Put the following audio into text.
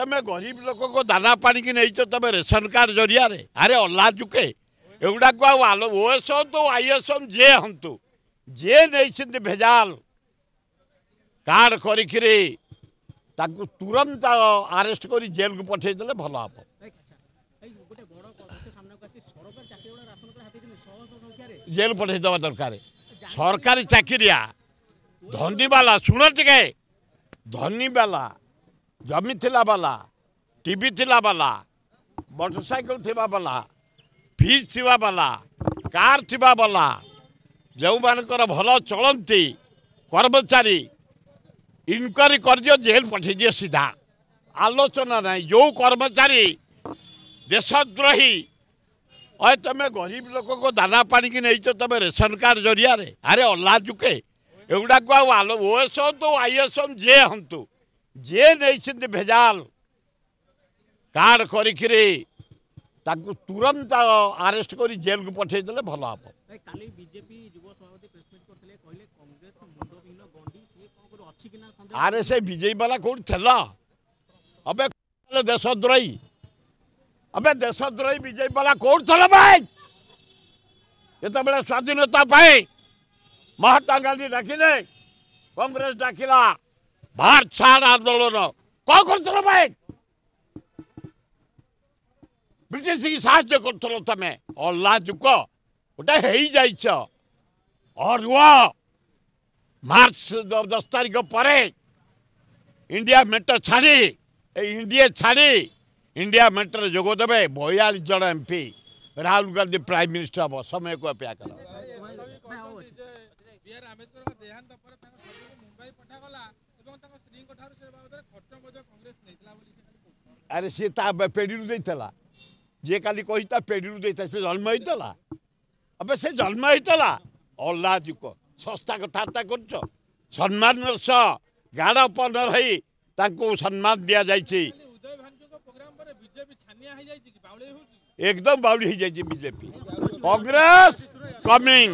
तुम गरीब लोक को दाना पानी की नहीं तुम रेशन कार्ड जरिया रे अरे अल्लाह चुके एगुड़ा को ओएस हूँ आईएस हूँ जे हूँ जे नहीं भेजाल कार्ड करी तुरंत आरेस्ट कर जेल को पठेदेले भल हम जेल पठेदवा दरकार सरकारी चाकरिया धनी वाला शुण टे धनी वाला जमी थिला वाला टीवी थिला वाला मोटरसाइकिल थिबा वाला फ्रिज थिबा वाला कार थिबा वाला जो मानकर भल चलती कर्मचारी इनक्वारी कर दियो जेल पठे दिए सीधा आलोचना नहीं जो कर्मचारी देशद्रोही और तुम गरीब लोक को दाना पानी की नहीं तुम रेशन कार्ड जरिया रे अरे अल्लाह चुके एगुड़ा को ओएस हूँ आईएस हूँ जे हूँ जे नहीं भेजाल कार्ड करी तुरंत आरेस्ट कर जेल को पठेदेले भल हम अरे से विजयी वाला कौन थेला अबे देशद्रोही अबे देशद्रोही विजयी वाला कौन थला भाई ये तो बड़े स्वाधीनता पाई महात्मा गांधी डाकिले कांग्रेस डाकिला भारत छाड़ आंदोलन कौन करथलो भाई ब्रिटिश की साहाय्य करथलो तमे अल्लाह जुक गोटे हेई जाइछ और वो मार्च 10 तारीख पर इंडिया मेटर छाड़ी इंडिया छाड़ी इंडिया मेटर जोग देवे 42 जन MP Rahul Gandhi prime minister हम समय को अपेक्षा कर अरे सी पेढ़ी देता जे काली कही पेढ़ी देता से जन्म होता अबे से जन्म होता अल्लाह जुक सस्ता कथा कर सम्मान गाढ़पन रही सम्मान दि जाइए एकदम बाउली हो जाइए बीजेपी कांग्रेस कमिंग।